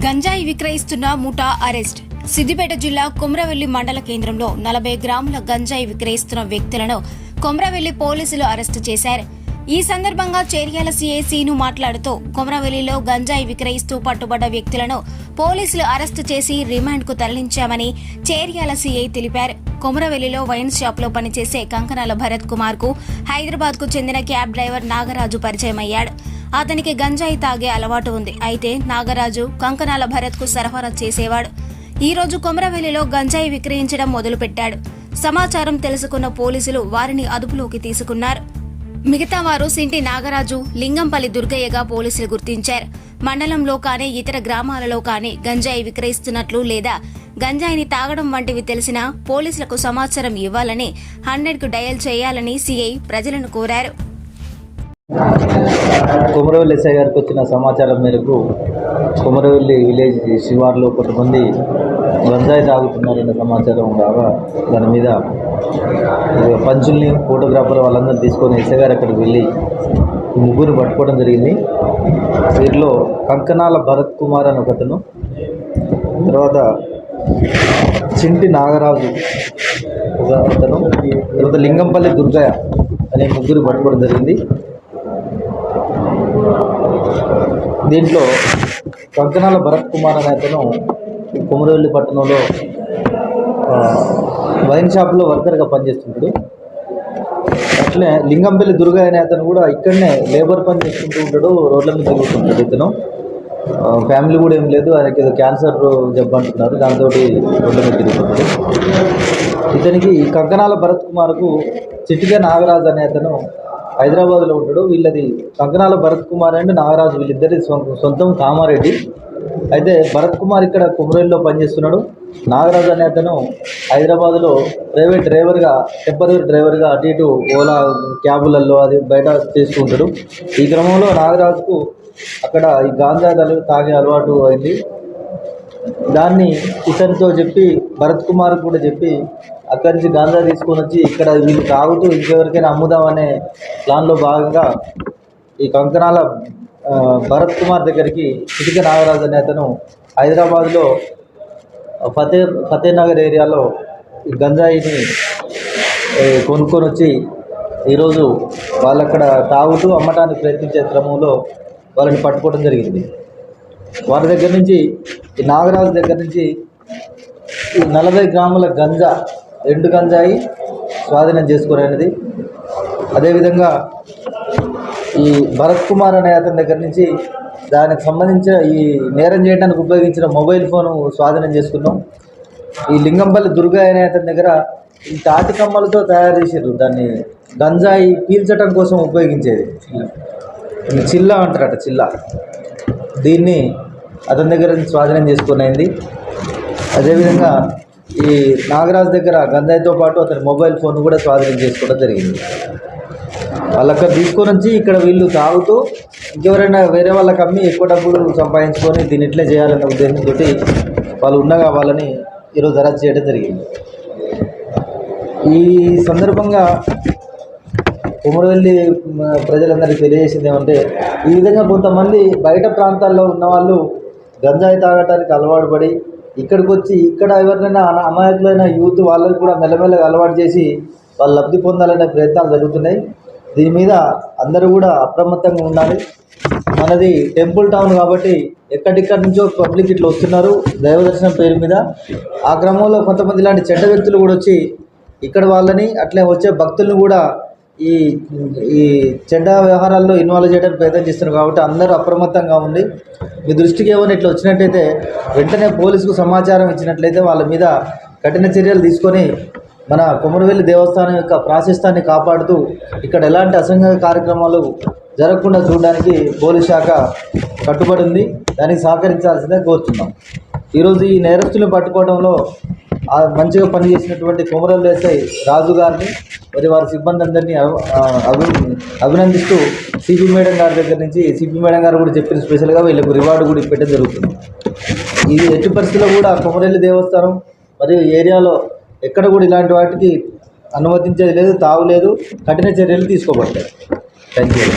గంజాయి విక్రయిస్తున్న ముఠా అరెస్ట్. సిద్దిపేట జిల్లా కొమ్రవెల్లి మండల కేంద్రంలో 40 గ్రాముల గంజాయి విక్రయిస్తున్న వ్యక్తులను కొమ్రవెల్లి పోలీసులు అరెస్టు చేశారు. ఈ సందర్భంగా చేర్యాల సీఐ సీను మాట్లాడుతూ కొమ్రవెల్లిలో గంజాయి విక్రయిస్తూ పట్టుబడ్డ వ్యక్తులను పోలీసులు అరెస్టు చేసి రిమాండ్కు తరలించామని చేర్యాల సీఐ తెలిపారు. కొమ్రవెల్లిలో వైన్ షాప్లో పనిచేసే కంకనాల భరత్ కుమార్ కు హైదరాబాద్ కు చెందిన క్యాబ్ డ్రైవర్ నాగరాజు పరిచయమయ్యాడు. అతనికి గంజాయి తాగే అలవాటు ఉంది. అయితే నాగరాజు కంకనాల భరత్ కు సరఫరా చేసేవాడు. ఈ రోజు కొమ్రవెల్లిలో గంజాయి విక్రయించడం మొదలుపెట్టాడు. సమాచారం తెలుసుకున్న పోలీసులు వారిని అదుపులోకి తీసుకున్నారు. మిగతా వారు సింటి నాగరాజు, లింగంపల్లి దుర్గయ్యగా పోలీసులు గుర్తించారు. మండలంలో కానీ ఇతర గ్రామాలలో కానీ గంజాయి విక్రయిస్తున్నట్లు లేదా గంజాయిని తాగడం వంటివి తెలిసినా పోలీసులకు సమాచారం ఇవ్వాలని 100కు డయల్ చేయాలని సీఐ ప్రజలను కోరారు. కొమరవెల్లి ఎస్ఐ గారికి వచ్చిన సమాచారం మేరకు కొమరవెల్లి విలేజ్ శివార్లో కొంతమంది గంజాయి తాగుతున్నారన్న సమాచారం రాగా దాని మీద పంచుల్ని, ఫోటోగ్రాఫర్ వాళ్ళందరూ తీసుకొని ఎస్ఐ గారు అక్కడికి వెళ్ళి ముగ్గురు పట్టుకోవడం జరిగింది. వీరిలో కంకనాల భరత్ కుమార్ అని ఒకతను, తర్వాత చింటి నాగరాజు ఒక అతను, తర్వాత లింగంపల్లి దుర్గయ్య అనే ముగ్గురు పట్టుకోవడం జరిగింది. దీంట్లో కంకనాల భరత్ కుమార్ అనే అతను కొమరవెల్లి పట్టణంలో వైన్ షాప్లో వర్కర్గా పనిచేస్తుంటాడు. అట్లనే లింగంపల్లి దుర్గయ్య అనే అతను కూడా ఇక్కడనే లేబర్ పని చేసుకుంటూ ఉంటాడు, రోడ్ల మీద తిరుగుతుంటాడు. ఇతను ఫ్యామిలీ కూడా ఏం లేదు, ఆయనకి ఏదో క్యాన్సర్ జబ్బు అంటున్నారు, దాంతో రోడ్ల మీద తిరుగుతుంటాడు. ఇతనికి కంకనాల భరత్ కుమార్కు చిట్టిగా నాగరాజు అనే అతను హైదరాబాద్లో ఉంటాడు. వీళ్ళది కంకనాల భరత్ కుమార్ అండ్ నాగరాజు, వీళ్ళిద్దరి సొంతం కామారెడ్డి. అయితే భరత్ కుమార్ ఇక్కడ కొమరవెల్లిలో పనిచేస్తున్నాడు. నాగరాజు అనే అతను హైదరాబాద్లో ప్రైవేట్ డ్రైవర్గా, టెంపరీ డ్రైవర్గా అటు ఇటు ఓలా క్యాబులలో అది బయట చేస్తూ ఉంటాడు. ఈ క్రమంలో నాగరాజుకు అక్కడ ఈ గాంజా తాగే అలవాటు అయింది. దాన్ని ఇతనితో చెప్పి భరత్ కుమార్ కూడా చెప్పి అక్కడి నుంచి గాంజా తీసుకొని వచ్చి ఇక్కడ వీళ్ళు తాగుతూ ఇంకెవరికైనా అమ్ముదామనే ప్లాన్లో భాగంగా ఈ కంకనాల భరత్ కుమార్ దగ్గరికి చిటిక నాగరాజు అనే అతను హైదరాబాద్లో ఫతేనగర్ ఏరియాలో ఈ గంజాయిని కొనుక్కొని వచ్చి ఈరోజు వాళ్ళక్కడ తాగుతూ అమ్మటానికి ప్రయత్నించే క్రమంలో వాళ్ళని పట్టుకోవడం జరిగింది. వారి దగ్గర నుంచి, ఈ నాగరాజు దగ్గర నుంచి ఈ 40 గ్రాముల ఎండు గంజాయి స్వాధీనం చేసుకునేది. అదేవిధంగా ఈ భరత్ కుమార్ అనే అతని దగ్గర నుంచి దానికి సంబంధించిన ఈ నేరం చేయడానికి ఉపయోగించిన మొబైల్ ఫోను స్వాధీనం చేసుకున్నాం. ఈ లింగంపల్లి దుర్గయ్య అనే అతని దగ్గర ఈ తాటి కమ్మలతో తయారు చేసారు, దాన్ని గంజాయి పీల్చడం కోసం ఉపయోగించేది, చిల్లా అంటారట, చిల్లా. దీన్ని అతని దగ్గర స్వాధీనం చేసుకునేది. అదేవిధంగా ఈ నాగరాజు దగ్గర గంజాయితో పాటు అతని మొబైల్ ఫోన్ కూడా స్వాధీనం చేసుకోవడం జరిగింది. వాళ్ళక్కడ తీసుకొని వచ్చి ఇక్కడ వీళ్ళు తాగుతూ ఇంకెవరైనా వేరే వాళ్ళకి అమ్మి ఎక్కువ డబ్బులు సంపాదించుకొని దీన్ని ఇట్లే చేయాలన్న ఉద్దేశంతో వాళ్ళు ఉండగా వాళ్ళని ఈరోజు అరెస్ట్ చేయడం జరిగింది. ఈ సందర్భంగా కొమరవెల్లి ప్రజలందరికీ తెలియజేసింది ఏమంటే, ఈ విధంగా కొంతమంది బయట ప్రాంతాల్లో ఉన్నవాళ్ళు గంజాయి తాగటానికి అలవాటు పడి ఇక్కడికి వచ్చి ఇక్కడ ఎవరినైనా అమాయకులైన యూత్ వాళ్ళకి కూడా మెల్లమెల్లగా అలవాటు చేసి వాళ్ళు లబ్ధి పొందాలనే ప్రయత్నాలు జరుగుతున్నాయి. దీని మీద అందరూ కూడా అప్రమత్తంగా ఉండాలి. మనది టెంపుల్ టౌన్ కాబట్టి ఎక్కడిక్కడి నుంచో పబ్లిక్ ఇట్లా వస్తున్నారు దైవ దర్శనం పేరు మీద. ఆ క్రమంలో కొంతమంది ఇలాంటి చెడ్డ వ్యక్తులు కూడా వచ్చి ఇక్కడ వాళ్ళని, అట్లే వచ్చే భక్తులను కూడా ఈ చెడ్డ వ్యవహారాల్లో ఇన్వాల్వ్ చేయడానికి ప్రయత్నం చేస్తున్నారు. కాబట్టి అందరూ అప్రమత్తంగా ఉండి మీ దృష్టికి ఏమైనా ఇట్లా వచ్చినట్టయితే వెంటనే పోలీసుకు సమాచారం ఇచ్చినట్లయితే వాళ్ళ మీద కఠిన చర్యలు తీసుకొని మన కొమరవెల్లి దేవస్థానం యొక్క ప్రాశస్త్యాన్ని కాపాడుతూ ఇక్కడ ఎలాంటి అసంఘ కార్యక్రమాలు జరగకుండా చూడడానికి పోలీస్ శాఖ కట్టుబడి ఉంది. దానికి సహకరించాల్సిందే కోరుతున్నాం. ఈరోజు ఈ నేరస్తులను పట్టుకోవడంలో మంచిగా పనిచేసినటువంటి కొమరవెల్లి ఎస్ఐ రాజు గారిని మరి వారి సిబ్బంది అందరినీ అభినందిస్తూ సిపి మేడం గారి దగ్గర నుంచి, సిపి మేడం గారు కూడా చెప్పిన స్పెషల్గా వీళ్ళకు రివార్డు కూడా ఇప్పడం జరుగుతుంది. ఇది ఎట్టి పరిస్థితుల్లో కూడా కొమరవెల్లి దేవస్థానం మరియు ఏరియాలో ఎక్కడ కూడా ఇలాంటి వాటికి అనుమతించేది లేదు, తావులేదు, కఠిన చర్యలు తీసుకోబడతాయి. Thank you.